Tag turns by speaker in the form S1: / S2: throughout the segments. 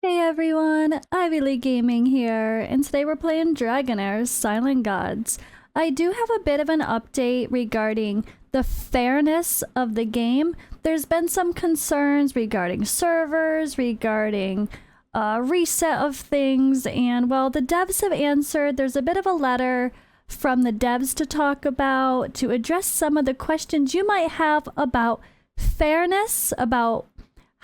S1: Hey everyone, Ivy League Gaming here, and today we're playing Dragonheir Silent Gods. I do have a bit of an update regarding the fairness of the game. There's been some concerns regarding servers, regarding reset of things, and well, the devs have answered. There's a bit of a letter from the devs to talk about, to address some of the questions you might have about fairness, about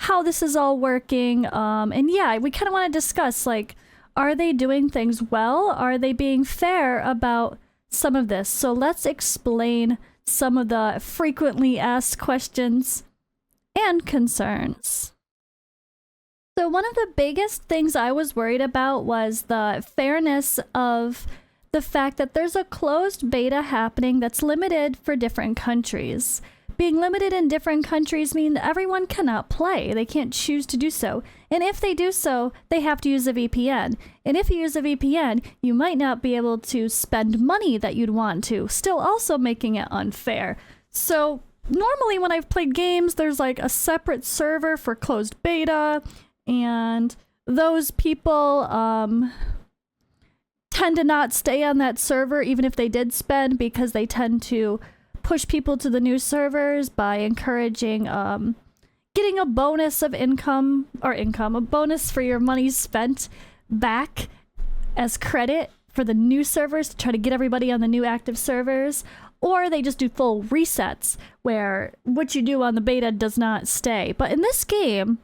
S1: how this is all working. And yeah, we kind of want to discuss, like, are they doing things well? Are they being fair about some of this? So let's explain some of the frequently asked questions and concerns. So one of the biggest things I was worried about was the fairness of the fact that there's a closed beta happening that's limited for different countries. Being limited in different countries means everyone cannot play. They can't choose to do so. And if they do so, they have to use a VPN. And if you use a VPN, you might not be able to spend money that you'd want to, still also making it unfair. So normally when I've played games, there's like a separate server for closed beta, and those people tend to not stay on that server even if they did spend, because they tend to push people to the new servers by encouraging getting a bonus of a bonus for your money spent back as credit for the new servers to try to get everybody on the new active servers. Or they just do full resets where what you do on the beta does not stay. But in this game,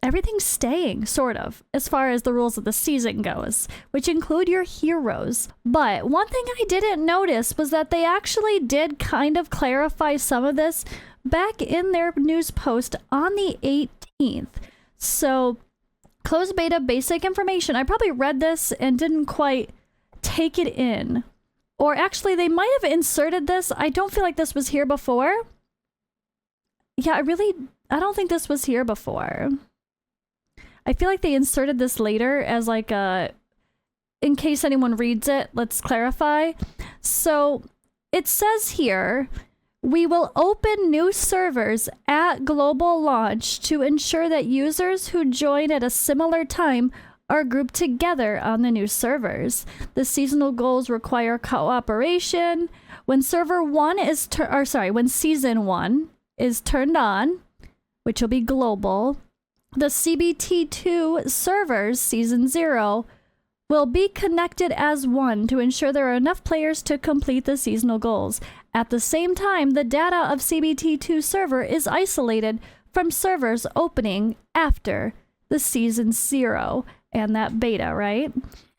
S1: everything's staying, sort of, as far as the rules of the season goes, which include your heroes. But one thing I didn't notice was that they actually did kind of clarify some of this back in their news post on the 18th. So, closed beta basic information. I probably read this and didn't quite take it in. Or actually, they might have inserted this. I don't feel like this was here before. Yeah, I don't think this was here before. I feel like they inserted this later as like a, in case anyone reads it, let's clarify. So it says here, we will open new servers at global launch to ensure that users who join at a similar time are grouped together on the new servers. The seasonal goals require cooperation. When season 1 is turned on, which will be global, the CBT2 servers, Season 0, will be connected as one to ensure there are enough players to complete the seasonal goals. At the same time, the data of CBT2 server is isolated from servers opening after the Season 0 and that beta, right?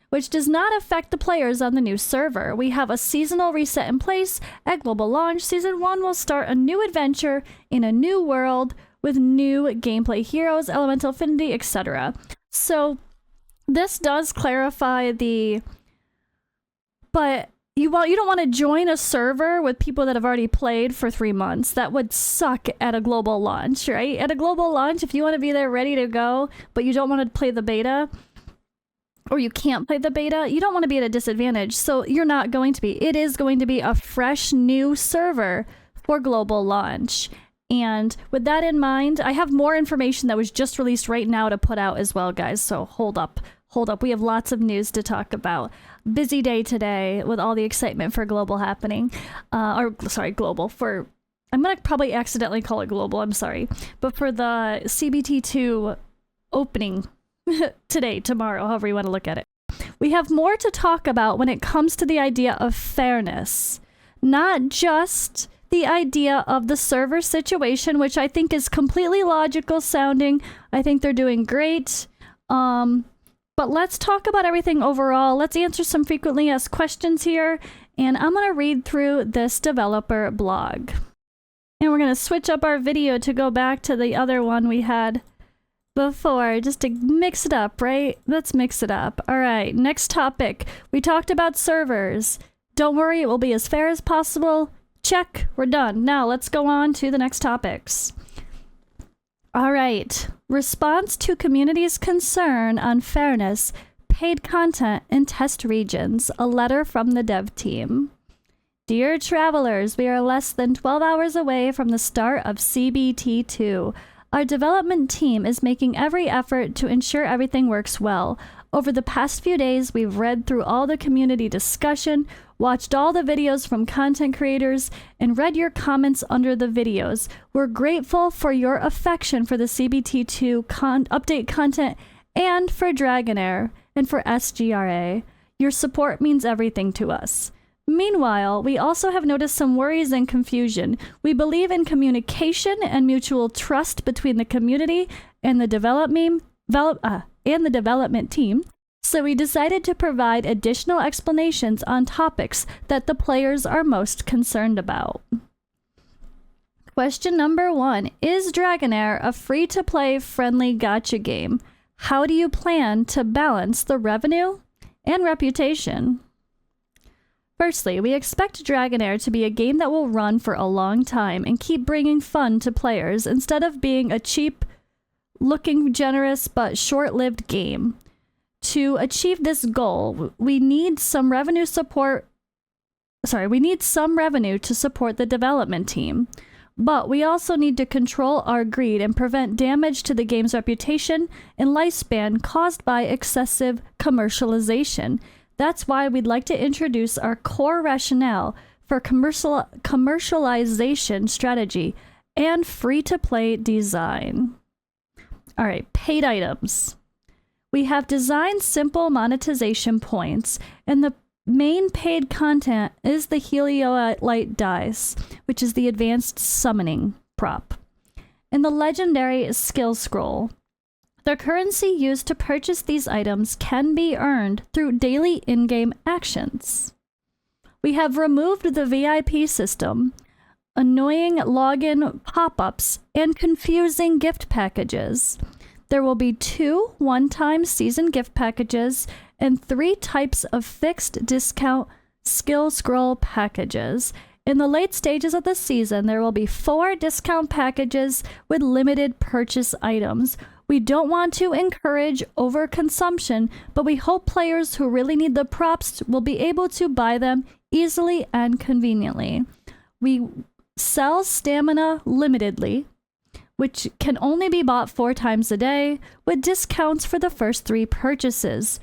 S1: Which does not affect the players on the new server. We have a seasonal reset in place. At global launch, Season 1 will start a new adventure in a new world with new gameplay heroes, elemental affinity, etc. So this does clarify the, but you don't want to join a server with people that have already played for 3 months. That would suck at a global launch, right? At a global launch, if you want to be there ready to go, but you don't want to play the beta, or you can't play the beta, you don't want to be at a disadvantage. So you're not going to be. It is going to be a fresh new server for global launch. And with that in mind, I have more information that was just released right now to put out as well, guys. So hold up. We have lots of news to talk about. Busy day today with all the excitement for global happening. Global. I'm going to probably accidentally call it global, I'm sorry. But for the CBT2 opening today, tomorrow, however you want to look at it. We have more to talk about when it comes to the idea of fairness. Not just the idea of the server situation, which I think is completely logical sounding. I think they're doing great. But let's talk about everything overall. Let's answer some frequently asked questions here. And I'm going to read through this developer blog. And we're going to switch up our video to go back to the other one we had before, just to mix it up, right? Let's mix it up. All right, next topic. We talked about servers. Don't worry, it will be as fair as possible. Check, we're done. Now let's go on to the next topics. All right, response to community's concern on fairness, paid content in test regions, a letter from the dev team. Dear travelers, we are less than 12 hours away from the start of CBT2. Our development team is making every effort to ensure everything works well. Over the past few days, we've read through all the community discussion, watched all the videos from content creators, and read your comments under the videos. We're grateful for your affection for the CBT2 update content and for Dragonheir and for SGRA. Your support means everything to us. Meanwhile, we also have noticed some worries and confusion. We believe in communication and mutual trust between the community and the development team, so we decided to provide additional explanations on topics that the players are most concerned about. Question number 1. Is Dragonheir a free-to-play friendly gacha game? How do you plan to balance the revenue and reputation? Firstly, we expect Dragonheir to be a game that will run for a long time and keep bringing fun to players instead of being a cheap-looking, generous, but short-lived game. To achieve this goal, we need some revenue to support the development team. But we also need to control our greed and prevent damage to the game's reputation and lifespan caused by excessive commercialization. That's why we'd like to introduce our core rationale for commercialization strategy and free-to-play design. All right, paid items. We have designed simple monetization points, and the main paid content is the Heliolite dice, which is the advanced summoning prop, and the legendary skill scroll. The currency used to purchase these items can be earned through daily in-game actions. We have removed the VIP system, annoying login pop-ups, and confusing gift packages. There will be 2 one-time season gift packages and 3 types of fixed discount skill scroll packages. In the late stages of the season, there will be 4 discount packages with limited purchase items. We don't want to encourage overconsumption, but we hope players who really need the props will be able to buy them easily and conveniently. We sell stamina limitedly, which can only be bought 4 times a day, with discounts for the first 3 purchases.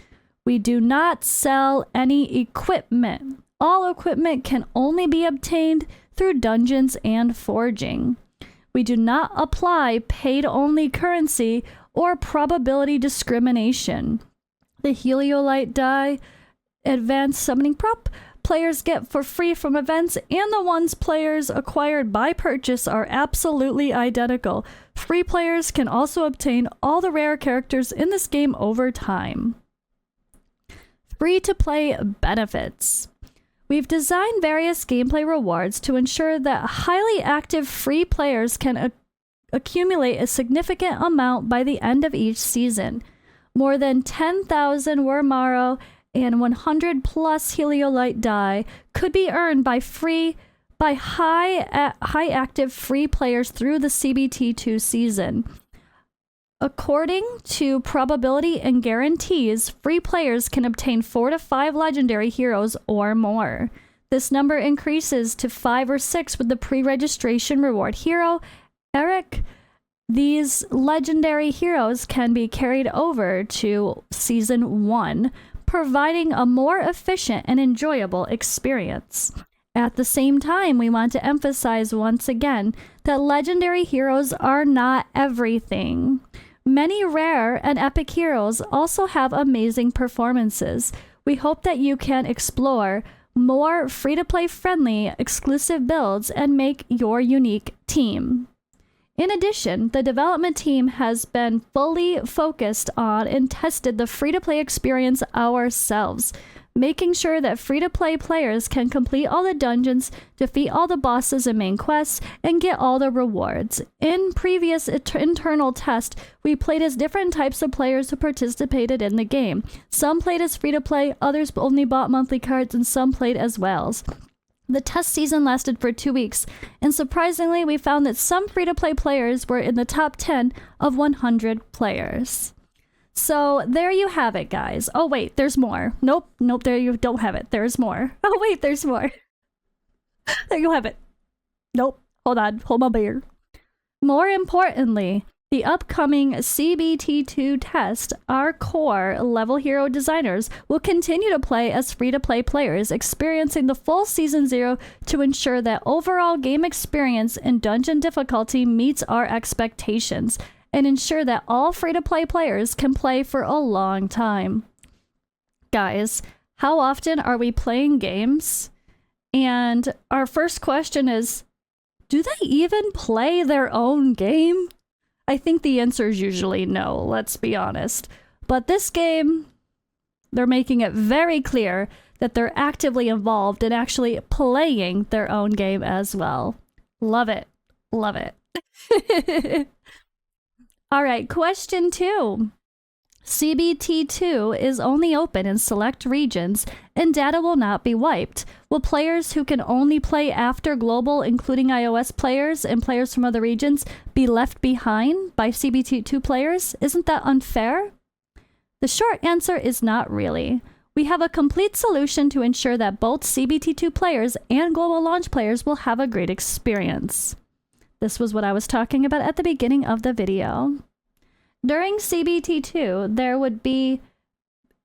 S1: We do not sell any equipment. All equipment can only be obtained through dungeons and forging. We do not apply paid-only currency or probability discrimination. The Heliolite die advanced summoning prop players get for free from events, and the ones players acquired by purchase are absolutely identical. Free players can also obtain all the rare characters in this game over time. Free-to-play benefits. We've designed various gameplay rewards to ensure that highly active free players can accumulate a significant amount by the end of each season. More than 10,000 Wormaro and 100 plus Heliolite die could be earned by high active free players through the CBT2 season. According to probability and guarantees, free players can obtain 4 to 5 legendary heroes or more. This number increases to 5 or 6 with the pre-registration reward hero, Eric. These legendary heroes can be carried over to Season 1, providing a more efficient and enjoyable experience. At the same time, we want to emphasize once again that legendary heroes are not everything. Many rare and epic heroes also have amazing performances. We hope that you can explore more free-to-play friendly exclusive builds and make your unique team. In addition, the development team has been fully focused on and tested the free-to-play experience ourselves, making sure that free-to-play players can complete all the dungeons, defeat all the bosses and main quests, and get all the rewards. In previous internal tests, we played as different types of players who participated in the game. Some played as free-to-play, others only bought monthly cards, and some played as whales. The test season lasted for 2 weeks, and surprisingly, we found that some free-to-play players were in the top 10 of 100 players. So there you have it, guys. Oh, wait, there's more. Nope, there you don't have it. There's more. Oh, wait, there's more. There you have it. Nope, hold on, hold my beer. More importantly, The upcoming CBT2 test, our core level hero designers will continue to play as free-to-play players, experiencing the full Season 0 to ensure that overall game experience and dungeon difficulty meets our expectations, and ensure that all free-to-play players can play for a long time. Guys, how often are we playing games? And our first question is, do they even play their own game? I think the answer is usually no, let's be honest. But this game, they're making it very clear that they're actively involved in actually playing their own game as well. Love it. Love it. All right, question 2. CBT2 is only open in select regions and data will not be wiped. Will players who can only play after global, including iOS players and players from other regions, be left behind by CBT2 players? Isn't that unfair? The short answer is not really. We have a complete solution to ensure that both CBT2 players and global launch players will have a great experience. This was what I was talking about at the beginning of the video. During CBT2, there would be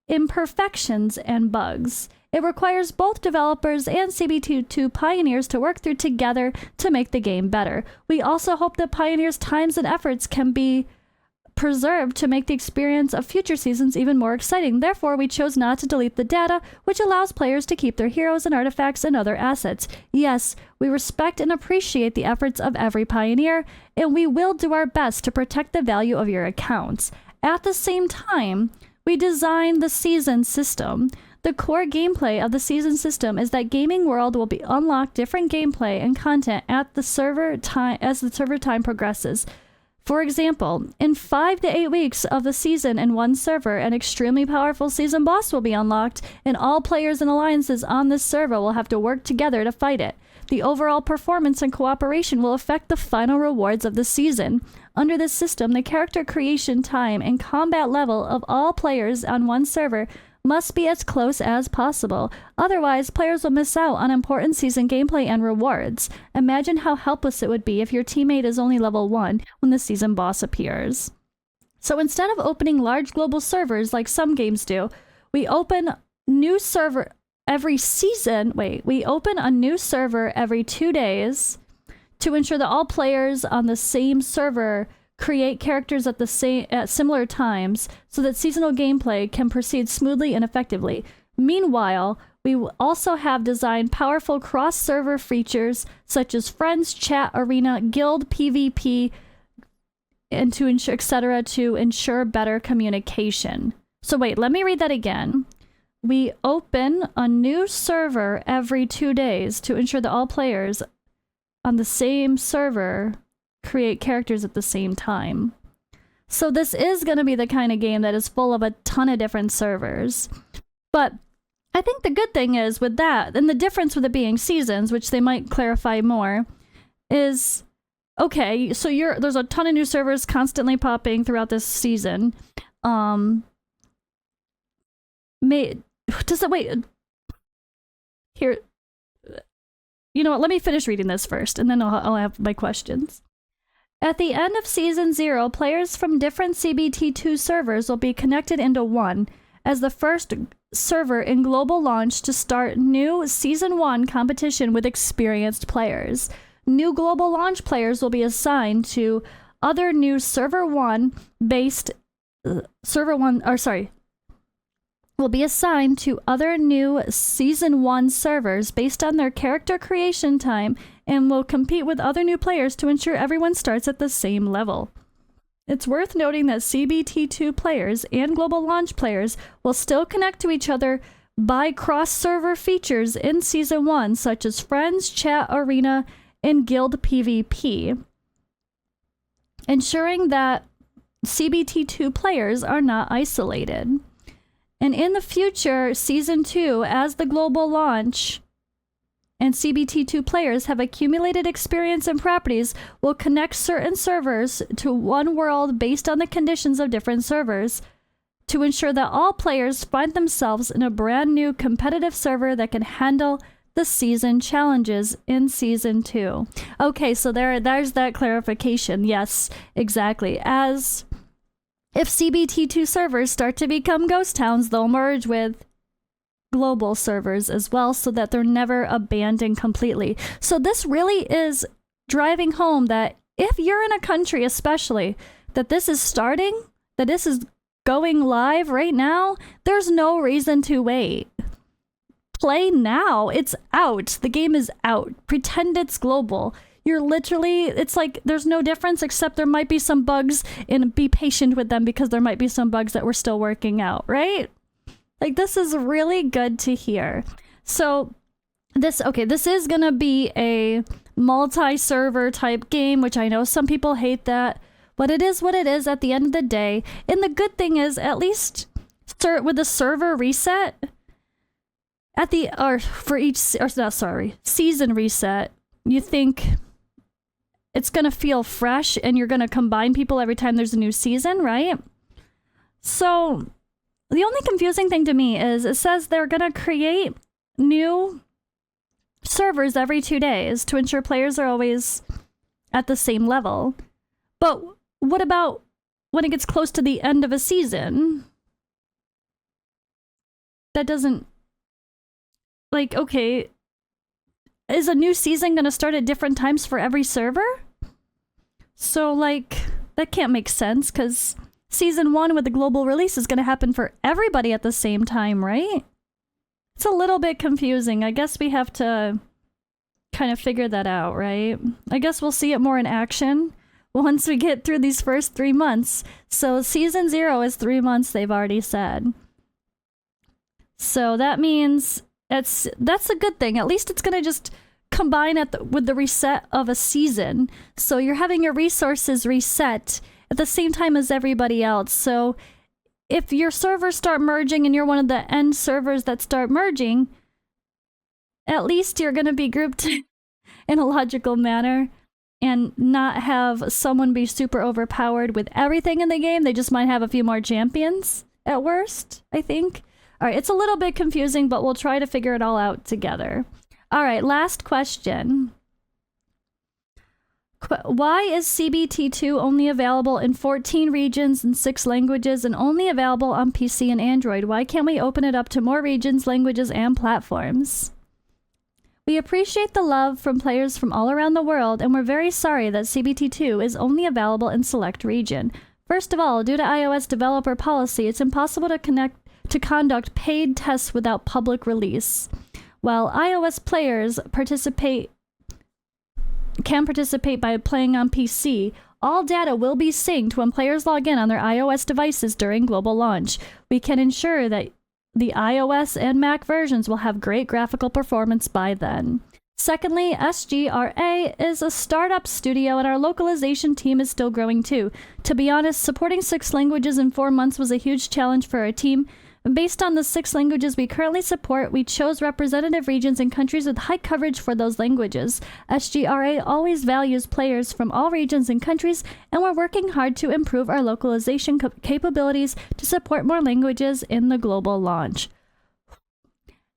S1: imperfections and bugs. It requires both developers and CBT2 pioneers to work through together to make the game better. We also hope that pioneers' times and efforts can be preserved to make the experience of future seasons even more exciting. Therefore, we chose not to delete the data, which allows players to keep their heroes and artifacts and other assets. Yes, we respect and appreciate the efforts of every pioneer, and we will do our best to protect the value of your accounts. At the same time, we designed the season system. The core gameplay of the season system is that Gaming World will be unlock different gameplay and content at the server time as the server time progresses. For example, in 5 to 8 weeks of the season in one server, an extremely powerful season boss will be unlocked, and all players and alliances on this server will have to work together to fight it. The overall performance and cooperation will affect the final rewards of the season. Under this system, the character creation time and combat level of all players on one server must be as close as possible. Otherwise, players will miss out on important season gameplay and rewards. Imagine how helpless it would be if your teammate is only level 1 when the season boss appears. So instead of opening large global servers like some games do, we open new server every season. We open a new server every 2 days to ensure that all players on the same server create characters at similar times so that seasonal gameplay can proceed smoothly and effectively. Meanwhile, we also have designed powerful cross-server features such as Friends, Chat, Arena, Guild, PvP, and to ensure, etc., to ensure better communication. So wait, let me read that again. We open a new server every 2 days to ensure that all players on the same server create characters at the same time. So this is going to be the kind of game that is full of a ton of different servers. But I think the good thing is with that, and the difference with it being seasons, which they might clarify more, is, okay, so there's a ton of new servers constantly popping throughout this season. Here, you know what, let me finish reading this first, and then I'll have my questions. At the end of Season 0, players from different CBT2 servers will be connected into one as the first server in global launch to start new Season 1 competition with experienced players. New global launch players will be assigned to other new will be assigned to other new Season 1 servers based on their character creation time and will compete with other new players to ensure everyone starts at the same level. It's worth noting that CBT2 players and global launch players will still connect to each other by cross-server features in Season 1, such as Friends, Chat, Arena, and Guild PvP, ensuring that CBT2 players are not isolated. And in the future, Season 2, as the global launch and CBT2 players have accumulated experience and properties, will connect certain servers to one world based on the conditions of different servers to ensure that all players find themselves in a brand new competitive server that can handle the season challenges in Season 2. Okay, so there's that clarification. Yes, exactly. As if CBT2 servers start to become ghost towns, they'll merge with global servers as well so that they're never abandoned completely. So this really is driving home that if you're in a country especially that this is starting, that this is going live right now, there's no reason to wait. Play now. It's out. The game is out. Pretend it's global. You're literally, it's like there's no difference except there might be some bugs, and be patient with them because there might be some bugs that we're still working out, right? Like, this is really good to hear. So this is gonna be a multi-server type game, which I know some people hate that, but it is what it is at the end of the day. And the good thing is, at least start with the server reset at the season reset, you think it's gonna feel fresh and you're gonna combine people every time there's a new season, right? So the only confusing thing to me is it says they're gonna create new servers every 2 days to ensure players are always at the same level. But what about when it gets close to the end of a season? That doesn't, like, okay, is a new season gonna start at different times for every server? So, like, that can't make sense, because Season 1 with the global release is gonna happen for everybody at the same time, right? It's a little bit confusing. I guess we have to kind of figure that out, right? I guess we'll see it more in action once we get through these first 3 months. So Season 0 is 3 months, they've already said. So that means that's a good thing. At least it's gonna just combine with the reset of a season. So you're having your resources reset at the same time as everybody else. So if your servers start merging and you're one of the end servers that start merging, at least you're gonna be grouped in a logical manner and not have someone be super overpowered with everything in the game. They just might have a few more champions at worst, I think. All right, it's a little bit confusing, but we'll try to figure it all out together. All right, last question. Why is CBT2 only available in 14 regions and 6 languages and only available on PC and Android? Why can't we open it up to more regions, languages, and platforms? We appreciate the love from players from all around the world, and we're very sorry that CBT2 is only available in select region. First of all, due to iOS developer policy, it's impossible to conduct paid tests without public release. While iOS players can participate by playing on PC, all data will be synced when players log in on their iOS devices during global launch. We can ensure that the iOS and Mac versions will have great graphical performance by then. Secondly, SGRA is a startup studio and our localization team is still growing too. To be honest, supporting 6 languages in 4 months was a huge challenge for our team. Based on the 6 languages we currently support, we chose representative regions and countries with high coverage for those languages. SGRA always values players from all regions and countries, and we're working hard to improve our localization capabilities to support more languages in the global launch.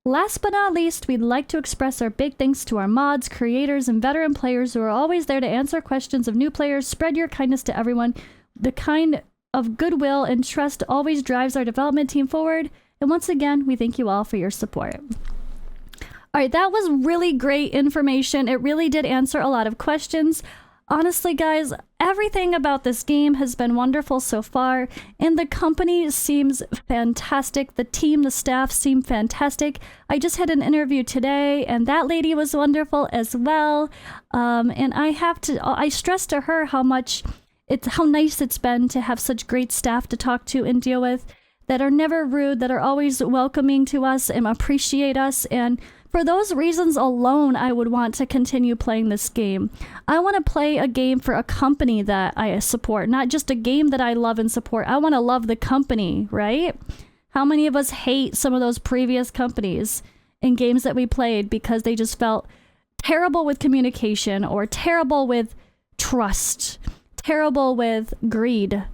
S1: Last but not least, we'd like to express our big thanks to our mods, creators, and veteran players who are always there to answer questions of new players. Spread your kindness to everyone. The kind of goodwill and trust always drives our development team forward. And once again, we thank you all for your support. All right, that was really great information. It really did answer a lot of questions. Honestly, guys, everything about this game has been wonderful so far, and the company seems fantastic. The team, the staff seem fantastic. I just had an interview today, and that lady was wonderful as well. And I stressed to her how nice it's been to have such great staff to talk to and deal with that are never rude, that are always welcoming to us and appreciate us. And for those reasons alone, I would want to continue playing this game. I want to play a game for a company that I support, not just a game that I love and support. I want to love the company, right? How many of us hate some of those previous companies in games that we played because they just felt terrible with communication or terrible with trust, terrible with greed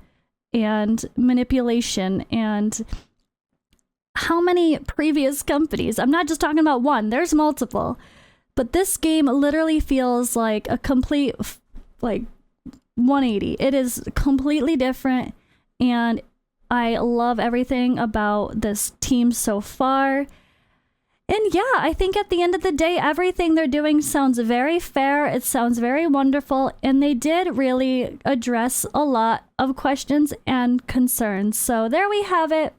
S1: and manipulation and how many previous companies. I'm not just talking about one, there's multiple. But this game literally feels like a complete, like, 180. It is completely different, and I love everything about this team so far. And yeah, I think at the end of the day, everything they're doing sounds very fair. It sounds very wonderful, and they did really address a lot of questions and concerns. So there we have it.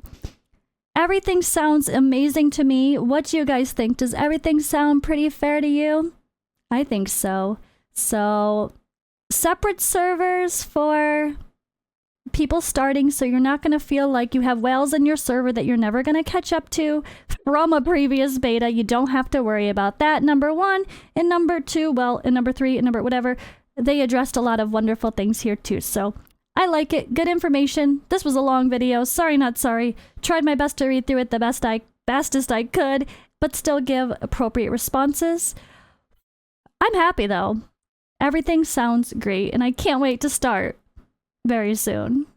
S1: Everything sounds amazing to me. What do you guys think? Does everything sound pretty fair to you? I think so. So, separate servers for people starting, so you're not going to feel like you have whales in your server that you're never going to catch up to from a previous beta. You don't have to worry about that, number one. And number two, well, and number three, and number whatever, they addressed a lot of wonderful things here too. So, I like it. Good information. This was a long video. Sorry, not sorry. Tried my best to read through it the fastest I could, but still give appropriate responses. I'm happy though. Everything sounds great, and I can't wait to start very soon.